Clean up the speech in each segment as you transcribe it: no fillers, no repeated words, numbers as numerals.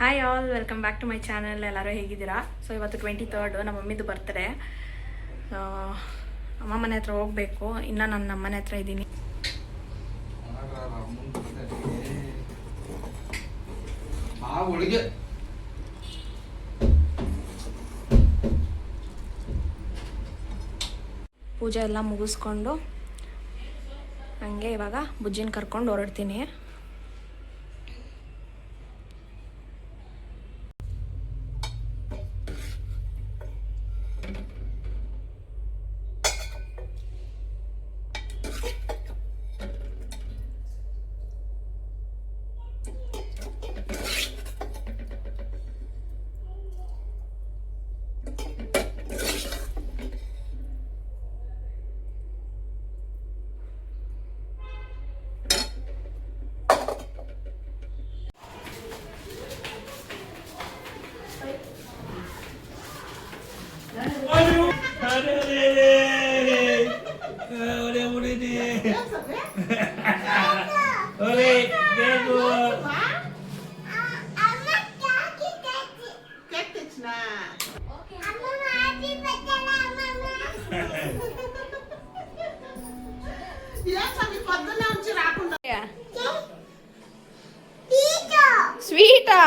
Hi all, welcome back to my channel. ಎಲ್ಲರೂ ಹೇಗಿದ್ದೀರಾ? So ಇವತ್ತು 23rd ನಮ್ಮ ಮಮ್ಮಿದು ಬರ್ತ್ಡೇ. ಅಮ್ಮ ಮನೆ ಹತ್ರ ಹೋಗಬೇಕು. ಇನ್ನು ನಾನು ನಮ್ಮ ಮನೆ ಹತ್ರ ಇದ್ದೀನಿ. ಪೂಜೆ ಎಲ್ಲ ಮುಗಿಸ್ಕೊಂಡು ಹಂಗೆ ಇವಾಗ ಬುಜ್ಜಿನ ಕರ್ಕೊಂಡು ಹೊರಡ್ತೀನಿ. ಸ್ವೀಟಾ?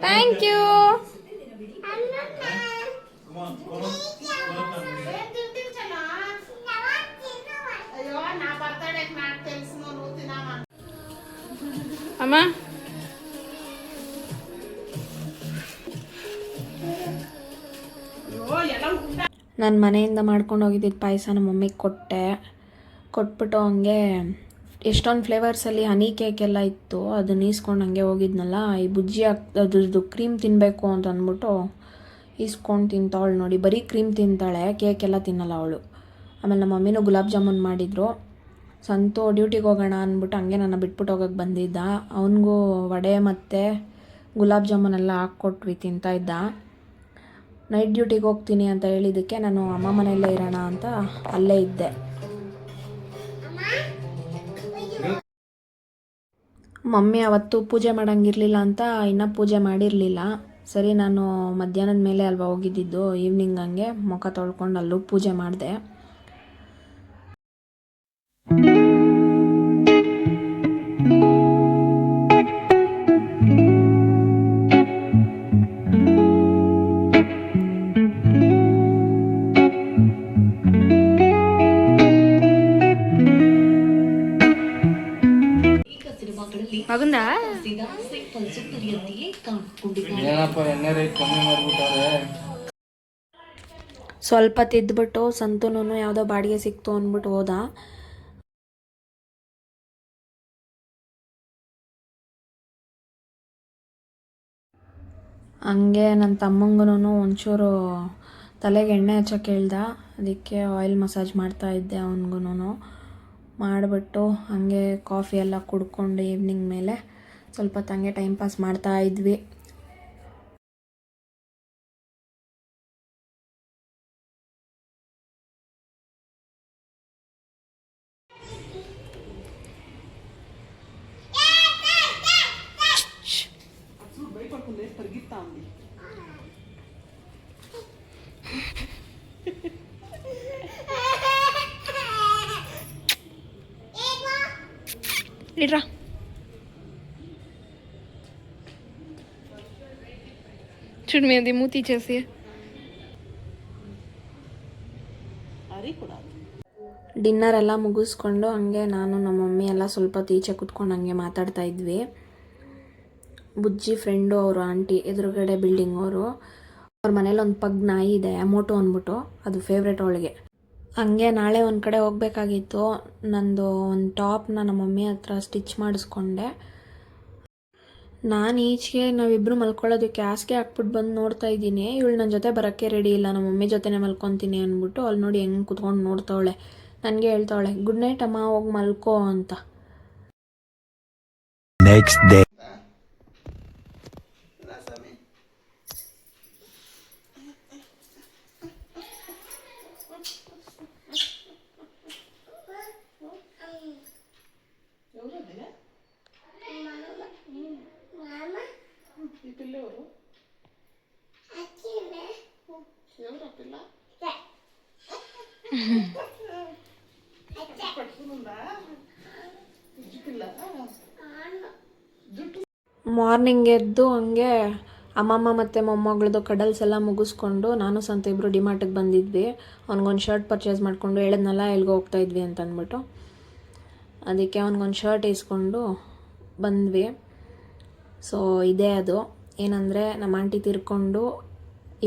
Thank you. ಅಮ್ಮ ನಾನು ಮನೆಯಿಂದ ಮಾಡ್ಕೊಂಡು ಹೋಗಿದ್ದಿದ್ದು ಪಾಯಸ ನಮ್ಮ ಮಮ್ಮಿಗೆ ಕೊಟ್ಬಿಟ್ಟು ಹಂಗೆ ಎಷ್ಟೊಂದು ಫ್ಲೇವರ್ಸಲ್ಲಿ ಹನಿ ಕೇಕ್ ಎಲ್ಲ ಇತ್ತು, ಅದನ್ನ ಈಸ್ಕೊಂಡು ಹಂಗೆ ಹೋಗಿದ್ನಲ್ಲ. ಈ ಬುಜ್ಜಿ ಅದ್ರದ್ದು ಕ್ರೀಮ್ ತಿನ್ನಬೇಕು ಅಂತ ಅಂದ್ಬಿಟ್ಟು ಈಸ್ಕೊಂಡು ತಿಂತಾವಳು ನೋಡಿ. ಬರೀ ಕ್ರೀಮ್ ತಿಂತಾಳೆ, ಕೇಕ್ ಎಲ್ಲ ತಿನ್ನಲ್ಲ ಅವಳು. ಆಮೇಲೆ ನಮ್ಮ ಮಮ್ಮಿನೂ ಗುಲಾಬ್ ಜಾಮೂನ್ ಮಾಡಿದರು. ಸಂತು ಡ್ಯೂಟಿಗೆ ಹೋಗೋಣ ಅಂದ್ಬಿಟ್ಟು ಹಂಗೆ ನನ್ನ ಬಿಟ್ಬಿಟ್ಟು ಹೋಗೋಕ್ಕೆ ಬಂದಿದ್ದ. ಅವನಿಗೂ ವಡೆ ಮತ್ತು ಗುಲಾಬ್ ಜಾಮೂನ್ ಎಲ್ಲ ಹಾಕ್ಕೊಟ್ವಿ, ತಿಂತಾ ಇದ್ದ. ನೈಟ್ ಡ್ಯೂಟಿಗೆ ಹೋಗ್ತೀನಿ ಅಂತ ಹೇಳಿದ್ದಕ್ಕೆ ನಾನು ಅಮ್ಮ ಮನೆಯಲ್ಲೇ ಇರೋಣ ಅಂತ ಅಲ್ಲೇ ಇದ್ದೆ. ಮಮ್ಮಿ ಅವತ್ತು ಪೂಜೆ ಮಾಡೋಂಗಿರಲಿಲ್ಲ ಅಂತ ಇನ್ನೂ ಪೂಜೆ ಮಾಡಿರಲಿಲ್ಲ. ಸರಿ, ನಾನು ಮಧ್ಯಾಹ್ನದ ಮೇಲೆ ಅಲ್ವಾ ಹೋಗಿದ್ದಿದ್ದು, ಈವ್ನಿಂಗ್ ಹಂಗೆ ಮುಖ ತೊಳ್ಕೊಂಡು ಅಲ್ಲೂ ಪೂಜೆ ಮಾಡಿದೆ. ಮಗಂದ ಸ್ವಲ್ಪ ತಿದ್ಬಿಟ್ಟು ಸಂತೂನು ಯಾವುದೋ ಬಾಡಿಗೆ ಸಿಕ್ತು ಅಂದ್ಬಿಟ್ಟು ಹೋದ. ಹಂಗೆ ನನ್ನ ತಮ್ಮಂಗೂ ಒಂಚೂರು ತಲೆಗೆ ಎಣ್ಣೆ ಹಚ್ಚೋಕೆ ಹೇಳ್ದ, ಅದಕ್ಕೆ ಆಯಿಲ್ ಮಸಾಜ್ ಮಾಡ್ತಾ ಇದ್ದೆ. ಅವನಿಗೂ ಮಾಡಿಬಿಟ್ಟು ಹಂಗೆ ಕಾಫಿ ಎಲ್ಲ ಕುಡ್ಕೊಂಡು ಈವ್ನಿಂಗ್ ಮೇಲೆ ಸ್ವಲ್ಪ ಹಂಗೆ ಟೈಮ್ ಪಾಸ್ ಮಾಡ್ತಾ ಇದ್ವಿ. ఇట్రా చూడు మీది మూతి చేసి. ಡಿನ್ನರ್ ಎಲ್ಲ ಮುಗಿಸ್ಕೊಂಡು ಹಂಗೆ ನಾನು ನಮ್ಮ ಮಮ್ಮಿ ಎಲ್ಲ ಸ್ವಲ್ಪ ಈಚೆ ಕುತ್ಕೊಂಡು ಹಂಗೆ ಮಾತಾಡ್ತಾ ಇದ್ವಿ. ಬುಜ್ಜಿ ಫ್ರೆಂಡು ಅವರು ಆಂಟಿ ಎದುರುಗಡೆ ಬಿಲ್ಡಿಂಗ್ ಅವರು, ಅವ್ರ ಮನೇಲಿ ಒಂದು ಪಗ್ ನಾಯಿ ಇದೆ, ಮೋಟು ಅಂದ್ಬಿಟ್ಟು, ಅದು ಫೇವ್ರೇಟ್ ಅವಳಿಗೆ. ಹಂಗೆ ನಾಳೆ ಒಂದು ಕಡೆ ಹೋಗ್ಬೇಕಾಗಿತ್ತು. ನಂದು ಒಂದು ಟಾಪ್ನ ನಮ್ಮ ಮಮ್ಮಿ ಹತ್ರ ಸ್ಟಿಚ್ ಮಾಡಿಸ್ಕೊಂಡೆ. ನಾನು ಈಚೆಗೆ ನಾವಿಬ್ಬರು ಮಲ್ಕೊಳ್ಳೋದಕ್ಕೆ ಹಾಸಿಗೆ ಹಾಕ್ಬಿಟ್ಟು ಬಂದು ನೋಡ್ತಾ ಇದ್ದೀನಿ. ಇವಳು ನನ್ನ ಜೊತೆ ಬರೋಕ್ಕೆ ರೆಡಿ ಇಲ್ಲ, ನಮ್ಮ ಮಮ್ಮಿ ಜೊತೆನೇ ಮಲ್ಕೊತೀನಿ ಅಂದ್ಬಿಟ್ಟು ಅಲ್ಲಿ ನೋಡಿ ಹೆಂಗೆ ಕುತ್ಕೊಂಡು ನೋಡ್ತಾವಳೆ. ನನಗೆ ಹೇಳ್ತಾವಳೆ, ಗುಡ್ ನೈಟ್ ಅಮ್ಮ, ಹೋಗಿ ಮಲ್ಕೋ ಅಂತ. ನೆಕ್ಸ್ಟ್ ಡೇ ಈ ಪಿಲ್ಲೆ ಅವರು ఎవరు పిల్ల పట్టుకునుందా పిల్ల ಮಾರ್ನಿಂಗ್ ಎದ್ದು ಹಂಗೆ ಅಮ್ಮಮ್ಮ ಮತ್ತು ಮೊಮ್ಮಗಳದ್ದು ಕಡಲ್ಸ್ ಎಲ್ಲ ಮುಗಿಸ್ಕೊಂಡು ನಾನು ಸಂತ ಇಬ್ಬರು ಡಿಮಾರ್ಟಿಗೆ ಬಂದಿದ್ವಿ. ಅವ್ನಿಗೊಂದು ಶರ್ಟ್ ಪರ್ಚೇಸ್ ಮಾಡಿಕೊಂಡು ಹೇಳಿದ್ನಲ್ಲ ಎಲ್ಲಿಗೋ ಹೋಗ್ತಾಯಿದ್ವಿ ಅಂತ ಅಂದ್ಬಿಟ್ಟು, ಅದಕ್ಕೆ ಅವ್ನಿಗೊಂದು ಶರ್ಟ್ ಇಸ್ಕೊಂಡು ಬಂದ್ವಿ. ಸೊ ಇದೇ ಅದು ಏನಂದರೆ ನಮ್ಮ ಆಂಟಿ ತೀರ್ಕೊಂಡು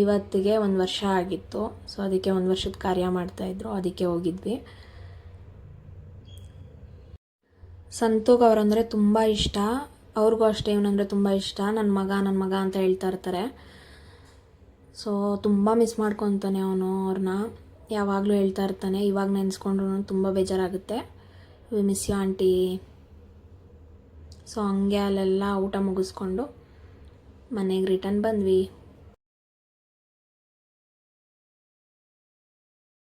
ಇವತ್ತಿಗೆ 1 ವರ್ಷ ಆಗಿತ್ತು. ಸೊ ಅದಕ್ಕೆ 1 ವರ್ಷದ ಕಾರ್ಯ ಮಾಡ್ತಾಯಿದ್ರು, ಅದಕ್ಕೆ ಹೋಗಿದ್ವಿ. ಸಂತೂಗೆ ಅವರಂದರೆ ತುಂಬ ಇಷ್ಟ, ಅವ್ರಿಗೂ ಅಷ್ಟೇ ಇವನಂದರೆ ತುಂಬ ಇಷ್ಟ. ನನ್ನ ಮಗ ಅಂತ ಹೇಳ್ತಾ ಇರ್ತಾರೆ. ಸೊ ತುಂಬ ಮಿಸ್ ಮಾಡ್ಕೊತಾನೆ ಅವನು ಅವ್ರನ್ನ, ಯಾವಾಗಲೂ ಹೇಳ್ತಾ ಇರ್ತಾನೆ. ಇವಾಗ ನೆನೆಸ್ಕೊಂಡ್ರು ತುಂಬ ಬೇಜಾರಾಗುತ್ತೆ. We miss you aunty. So ಹಂಗೆ ಅಲ್ಲೆಲ್ಲ ಊಟ ಮುಗಿಸ್ಕೊಂಡು ಮನೆಗೆ ರಿಟರ್ನ್ ಬಂದ್ವಿ.